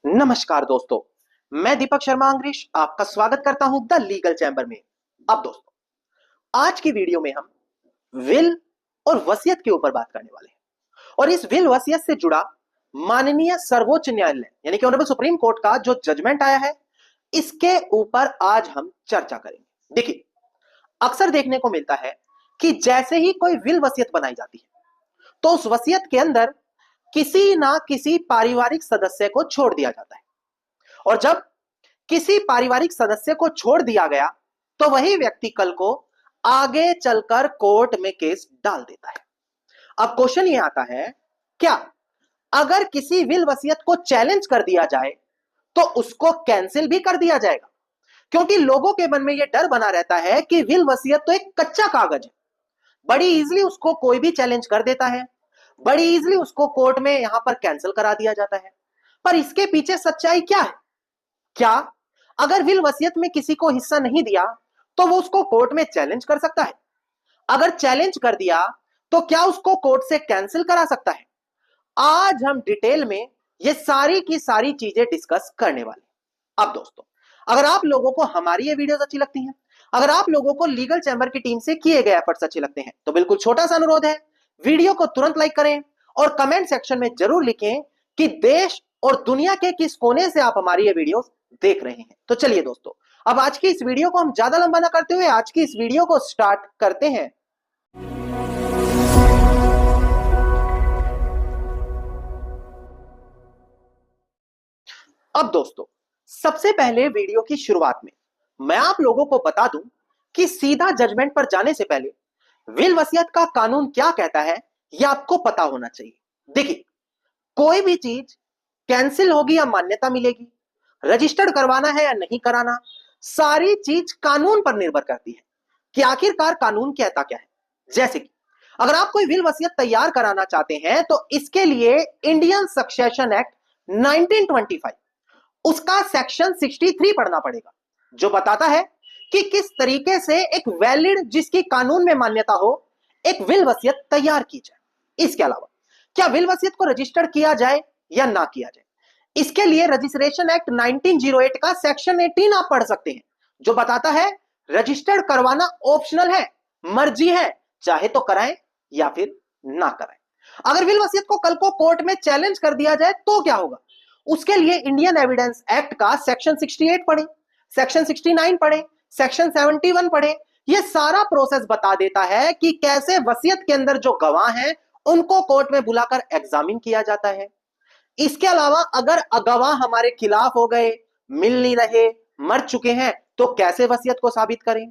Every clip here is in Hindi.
नमस्कार दोस्तों, मैं दीपक शर्मा अंग्रेश आपका स्वागत करता हूं द लीगल चैंबर में। अब दोस्तों, आज की वीडियो में हम विल और वसीयत के ऊपर बात करने वाले हैं और इस विल वसीयत से जुड़ा माननीय सर्वोच्च न्यायालय यानी कि ऑनरेबल सुप्रीम कोर्ट का जो जजमेंट आया है, इसके ऊपर आज हम चर्चा करेंगे। देखिए, अक्सर देखने को मिलता है कि जैसे ही कोई विल वसीयत बनाई जाती है तो उस वसीयत के अंदर किसी ना किसी पारिवारिक सदस्य को छोड़ दिया जाता है और जब किसी पारिवारिक सदस्य को छोड़ दिया गया तो वही व्यक्ति कल को आगे चलकर कोर्ट में केस डाल देता है। अब क्वेश्चन ये आता है, क्या अगर किसी विल वसीयत को चैलेंज कर दिया जाए तो उसको कैंसिल भी कर दिया जाएगा? क्योंकि लोगों के मन में यह डर बना रहता है कि विल वसीयत तो एक कच्चा कागज है, बड़ी इजीली उसको कोई भी चैलेंज कर देता है, बड़ी इजीली उसको कोर्ट में यहां पर कैंसिल करा दिया जाता है। पर इसके पीछे सच्चाई क्या है? क्या अगर विल वसीयत में किसी को हिस्सा नहीं दिया तो वो उसको कोर्ट में चैलेंज कर सकता है? अगर चैलेंज कर दिया तो क्या उसको कोर्ट से कैंसिल करा सकता है? आज हम डिटेल में ये सारी की सारी चीजें डिस्कस करने वाले हैं। अब दोस्तों, अगर आप लोगों को हमारी ये वीडियोस अच्छी लगती हैं, अगर आप लोगों को लीगल चैंबर की टीम से किए गए एफर्ट्स अच्छे लगते हैं तो बिल्कुल छोटा सा अनुरोध है, वीडियो को तुरंत लाइक करें और कमेंट सेक्शन में जरूर लिखें कि देश और दुनिया के किस कोने से आप हमारी ये वीडियोस देख रहे हैं। तो चलिए दोस्तों, अब आज की इस वीडियो को हम ज्यादा लंबा ना करते हुए आज की इस वीडियो को स्टार्ट करते हैं। अब दोस्तों, सबसे पहले वीडियो की शुरुआत में मैं आप लोगों को बता दूं कि सीधा जजमेंट पर जाने से पहले विल वसीयत का कानून क्या कहता है यह आपको पता होना चाहिए। देखिए, कोई भी चीज कैंसिल होगी या मान्यता मिलेगी, रजिस्टर्ड करवाना है या नहीं कराना, सारी चीज कानून पर निर्भर करती है कि आखिरकार कानून कहता क्या है। जैसे कि अगर आप कोई विल वसीयत तैयार कराना चाहते हैं तो इसके लिए इंडियन सक्सेशन एक्ट 1925 उसका सेक्शन 63 पढ़ना पड़ेगा, जो बताता है कि किस तरीके से एक वैलिड, जिसकी कानून में मान्यता हो, एक विल वसीयत तैयार की जाए। इसके अलावा क्या विल वसीयत को रजिस्टर्ड किया जाए या ना किया जाए, इसके लिए रजिस्ट्रेशन एक्ट 1908 का सेक्शन 18 आप पढ़ सकते हैं, जो बताता है रजिस्टर्ड करवाना ऑप्शनल है, मर्जी है, चाहे तो कराएं या फिर ना कराएं। अगर विल वसीयत को कल को कोर्ट में चैलेंज कर दिया जाए तो क्या होगा, उसके लिए इंडियन एविडेंस एक्ट का सेक्शन 68 पढ़े, सेक्शन 69 पढ़े, सेक्शन 71 पढ़े। यह सारा प्रोसेस बता देता है कि कैसे वसीयत के अंदर जो गवाह हैं उनको कोर्ट में बुलाकर एग्जामिन किया जाता है। इसके अलावा अगर गवाह हमारे खिलाफ हो गए, मिल नहीं रहे, मर चुके हैं, तो कैसे वसीयत को साबित करें।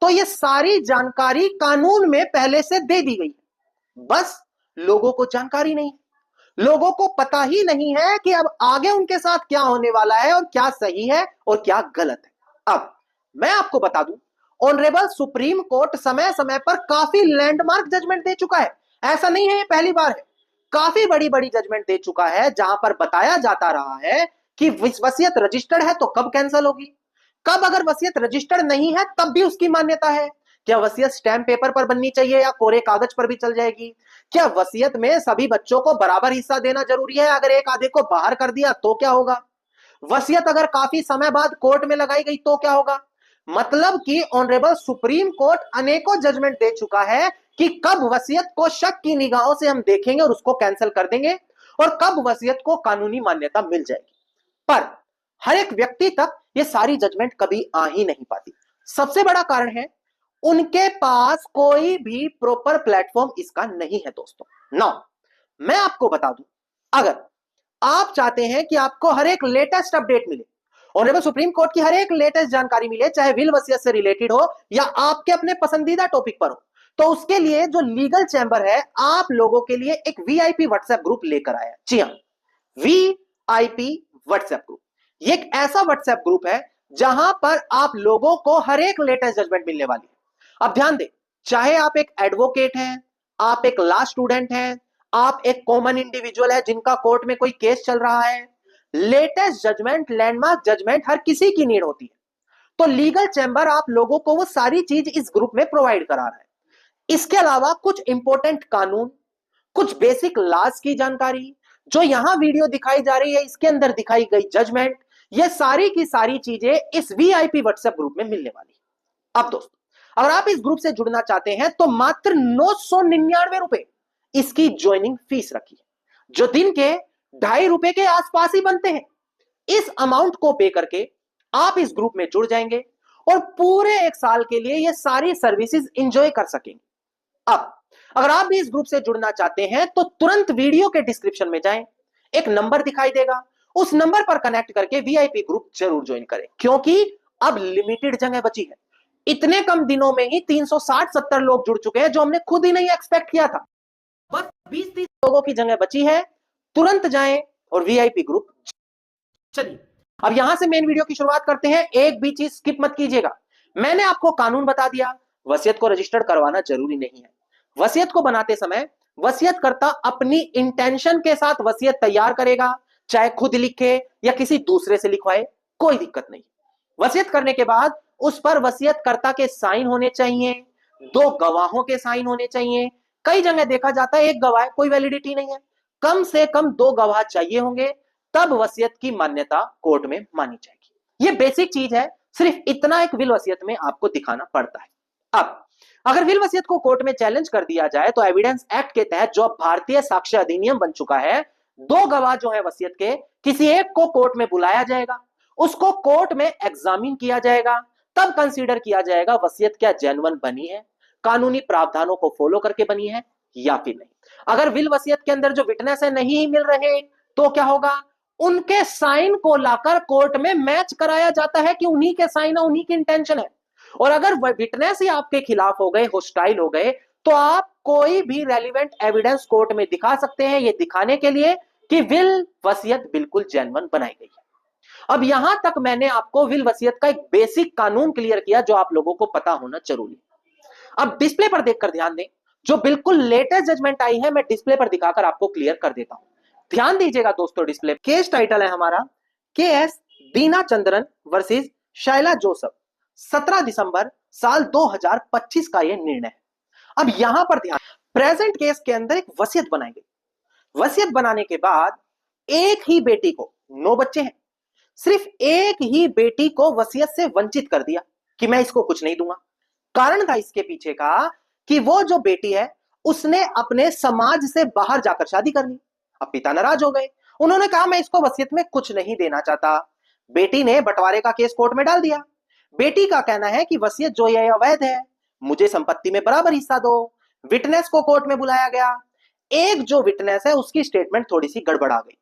तो ये सारी जानकारी कानून में पहले से दे दी गई है, बस लोगों को जानकारी नहीं, लोगों को पता ही नहीं है कि अब आगे उनके साथ क्या होने वाला है और क्या सही है और क्या गलत है। अब मैं आपको बता दूं, ऑनरेबल सुप्रीम कोर्ट समय समय पर काफी लैंडमार्क जजमेंट दे चुका है। ऐसा नहीं है ये पहली बार है, काफी बड़ी बड़ी जजमेंट दे चुका है जहां पर बताया जाता रहा है कि वसीयत रजिस्टर्ड है तो कब कैंसिल होगी, कब अगर वसीयत रजिस्टर्ड नहीं है तब भी उसकी मान्यता है, क्या वसीयत स्टैम्प पेपर पर बननी चाहिए या कोरे कागज पर भी चल जाएगी, क्या वसीयत में सभी बच्चों को बराबर हिस्सा देना जरूरी है, अगर एक आधे को बाहर कर दिया तो क्या होगा, वसीयत अगर काफी समय बाद कोर्ट में लगाई गई तो क्या होगा। मतलब कि ऑनरेबल सुप्रीम कोर्ट अनेकों जजमेंट दे चुका है कि कब वसीयत को शक की निगाहों से हम देखेंगे और उसको कैंसिल कर देंगे और कब वसीयत को कानूनी मान्यता मिल जाएगी। पर हर एक व्यक्ति तक ये सारी जजमेंट कभी आ ही नहीं पाती। सबसे बड़ा कारण है उनके पास कोई भी प्रॉपर प्लेटफॉर्म इसका नहीं है। दोस्तों नाउ मैं आपको बता दूं, अगर आप चाहते हैं कि आपको हर एक लेटेस्ट अपडेट मिले, ऑनरेबल सुप्रीम कोर्ट की हर एक लेटेस्ट जानकारी मिले, चाहे विल वसीयत से रिलेटेड हो या आपके अपने पसंदीदा टॉपिक पर हो, तो उसके लिए जो लीगल चैंबर है आप लोगों के लिए एक वीआईपी व्हाट्सएप ग्रुप लेकर आया। जी हां, वीआईपी व्हाट्सएप ग्रुप, ये एक ऐसा व्हाट्सएप ग्रुप है जहां पर आप लोगों को हर एक लेटेस्ट जजमेंट मिलने वाली है। अब ध्यान दें, चाहे आप एक एडवोकेट हैं, आप एक लॉ स्टूडेंट हैं, आप एक कॉमन इंडिविजुअल है जिनका कोर्ट में कोई केस चल रहा है, लेटेस्ट जजमेंट, लैंडमार्क जजमेंट हर किसी की नीड होती है। तो लीगल चैंबर आप लोगों को वो सारी चीज इस ग्रुप में प्रोवाइड करा रहा है। इसके अलावा कुछ इंपॉर्टेंट कानून, कुछ बेसिक लॉज की जानकारी, जो यहां वीडियो दिखाई जा रही है, इसके अंदर दिखाई गई जजमेंट, ये सारी की सारी चीजें इस वीआईपी व्हाट्सएप ग्रुप में मिलने वाली है। अब दोस्तों, अगर आप इस ग्रुप से जुड़ना चाहते हैं तो मात्र 999 रुपए इसकी ज्वाइनिंग फीस रखी है, जो दिन के ₹2.5 के आसपास ही बनते हैं। इस अमाउंट को पे करके आप इस ग्रुप में जुड़ जाएंगे और पूरे 1 साल के लिए ये सारी सर्विसेज एंजॉय कर सकेंगे। अब अगर आप भी इस ग्रुप से जुड़ना चाहते हैं तो तुरंत वीडियो के डिस्क्रिप्शन में जाएं, एक नंबर दिखाई देगा, उस नंबर पर कनेक्ट करके वीआईपी ग्रुप जरूर ज्वाइन करें, क्योंकि अब लिमिटेड जगह बची है। इतने कम दिनों में ही 360-70 लोग जुड़ चुके हैं, जो हमने खुद ही नहीं एक्सपेक्ट किया था। बस 20-30 लोगों की जगह बची है, तुरंत जाएं और वीआईपी ग्रुप। चलिए अब यहां से मेन वीडियो की शुरुआत करते हैं। एक भी चीज स्किप मत कीजिएगा। मैंने आपको कानून बता दिया, वसीयत को रजिस्टर्ड करवाना जरूरी नहीं है। वसीयत को बनाते समय वसीयतकर्ता अपनी इंटेंशन के साथ वसीयत तैयार करेगा, चाहे खुद लिखे या किसी दूसरे से लिखवाए, कोई दिक्कत नहीं। वसीयत करने के बाद उस पर वसीयतकर्ता के साइन होने चाहिए, 2 गवाहों के साइन होने चाहिए। कई जगह देखा जाता है एक गवाह, कोई वैलिडिटी नहीं है, कम से कम 2 गवाह चाहिए होंगे, तब वसीयत की मान्यता कोर्ट में मानी जाएगी। ये बेसिक चीज है, सिर्फ इतना एक विल वसीयत में आपको दिखाना पड़ता है। अब अगर विल वसीयत को कोर्ट में चैलेंज कर दिया जाए तो एविडेंस एक्ट के तहत, जो भारतीय साक्ष्य अधिनियम बन चुका है, 2 गवाह जो है वसीयत के, किसी एक को कोर्ट में बुलाया जाएगा, उसको कोर्ट में एग्जामिन किया जाएगा, तब कंसीडर किया जाएगा वसीयत क्या जेन्युइन बनी है, कानूनी प्रावधानों को फॉलो करके बनी है या फिर नहीं। अगर विल वसीयत के अंदर जो विटनेस है नहीं मिल रहे तो क्या होगा, उनके साइन को लाकर कोर्ट में मैच कराया जाता है कि उन्हीं के साइन है, उन्हीं की इंटेंशन है। और अगर विटनेस ही आपके खिलाफ हो गए, होस्टाइल हो गए, तो आप कोई भी रेलिवेंट एविडेंस कोर्ट में दिखा सकते हैं, ये दिखाने के लिए कि विल वसीयत बिल्कुल जेन्युइन बनाई गई है। अब यहां तक मैंने आपको विल वसीयत का एक बेसिक कानून क्लियर किया, जो आप लोगों को पता होना जरूरी है। अब डिस्प्ले पर देखकर ध्यान दें, जो बिल्कुल लेटेस्ट जजमेंट आई है, मैं डिस्प्ले पर दिखाकर आपको क्लियर कर देता हूं। ध्यान दीजिएगा दोस्तों, डिस्प्ले केस टाइटल है हमारा केएस दीना चंद्रन वर्सेस शैला जोसेफ, 17 दिसंबर साल 2025 का यह निर्णय है। अब यहां पर ध्यान, प्रेजेंट केस के अंदर एक वसीयत बनाई गई। वसीयत बनाने के बाद एक ही बेटी को, 9 बच्चे हैं, सिर्फ एक ही बेटी को वसीयत से वंचित कर दिया कि मैं इसको कुछ नहीं दूंगा। कारण था इसके पीछे का कि वो जो बेटी है उसने अपने समाज से बाहर जाकर शादी कर ली। अब पिता नाराज हो गए, उन्होंने कहा मैं इसको वसीयत में कुछ नहीं देना चाहता। बेटी ने बंटवारे का केस कोर्ट में डाल दिया। बेटी का कहना है कि वसीयत जो है अवैध है, मुझे संपत्ति में बराबर हिस्सा दो। विटनेस को कोर्ट में बुलाया गया। एक जो विटनेस है उसकी स्टेटमेंट थोड़ी सी गड़बड़ा गई।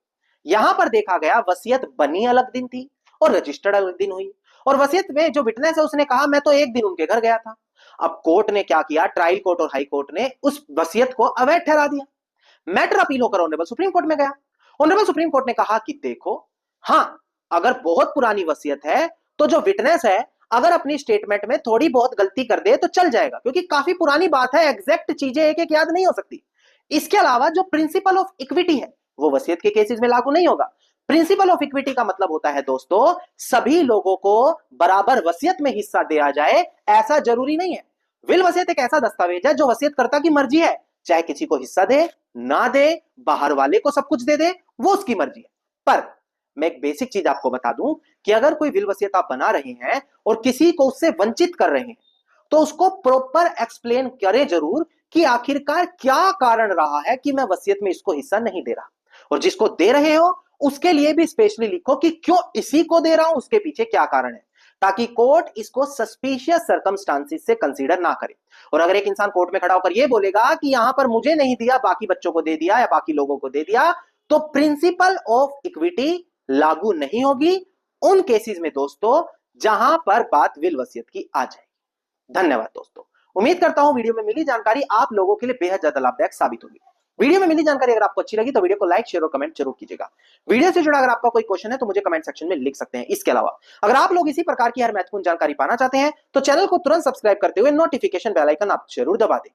यहां पर देखा गया वसीयत बनी अलग दिन थी और रजिस्टर्ड अलग दिन हुई, और वसीयत में जो विटनेस है उसने कहा मैं तो एक दिन उनके घर गया था। अब कोर्ट ने क्या किया, ट्रायल कोर्ट और हाई कोर्ट ने उस वसीयत को अवैध ठहरा दिया। मैटर अपील होकर ऑनरेबल सुप्रीम कोर्ट में गया। ऑनरेबल सुप्रीम कोर्ट ने कहा कि देखो, हां अगर बहुत पुरानी वसीयत है तो जो विटनेस है अगर अपनी स्टेटमेंट में थोड़ी बहुत गलती कर दे तो चल जाएगा, क्योंकि काफी पुरानी बात है, एग्जैक्ट चीजें एक एक याद नहीं हो सकती। इसके अलावा जो प्रिंसिपल ऑफ इक्विटी है वो वसीयत के केसेस में लागू नहीं होगा। प्रिंसिपल ऑफ इक्विटी का मतलब होता है दोस्तों, सभी लोगों को बराबर वसीयत में हिस्सा दिया जाए, ऐसा जरूरी नहीं है। विल वसीयत एक ऐसा दस्तावेज है जो वसीयतकर्ता की मर्जी है, चाहे किसी को हिस्सा दे ना दे, बाहर वाले को सब कुछ दे दे, वो उसकी मर्जी है। पर मैं एक बेसिक चीज आपको बता दूं कि अगर कोई विल वसीयत आप बना रहे हैं और किसी को उससे वंचित कर रहे हैं तो उसको प्रॉपर एक्सप्लेन करें जरूर कि आखिरकार क्या कारण रहा है कि मैं वसीयत में इसको हिस्सा नहीं दे रहा, और जिसको दे रहे हो उसके लिए भी स्पेशली लिखो कि क्यों इसी को दे रहा हूं, उसके पीछे क्या कारण है, ताकि कोर्ट इसको सस्पिशियस सर्कमस्टांसिस से कंसीडर ना करे। और अगर एक इंसान कोर्ट में खड़ा होकर यह बोलेगा कि यहां पर मुझे नहीं दिया, बाकी बच्चों को दे दिया या बाकी लोगों को दे दिया, तो प्रिंसिपल ऑफ इक्विटी लागू नहीं होगी उन केसेस में दोस्तों जहां पर बात विल वसीयत की आ जाएगी। धन्यवाद दोस्तों, उम्मीद करता हूं वीडियो में मिली जानकारी आप लोगों के लिए बेहद ज्यादा लाभदायक साबित होगी। वीडियो में मिली जानकारी अगर आपको अच्छी लगी तो वीडियो को लाइक, शेयर और कमेंट जरूर कीजिएगा। वीडियो से जुड़ा अगर आपका कोई क्वेश्चन है तो मुझे कमेंट सेक्शन में लिख सकते हैं। इसके अलावा अगर आप लोग इसी प्रकार की हर महत्वपूर्ण जानकारी पाना चाहते हैं तो चैनल को तुरंत सब्सक्राइब करते हुए नोटिफिकेशन बेल आइकन आप जरूर दबा दें।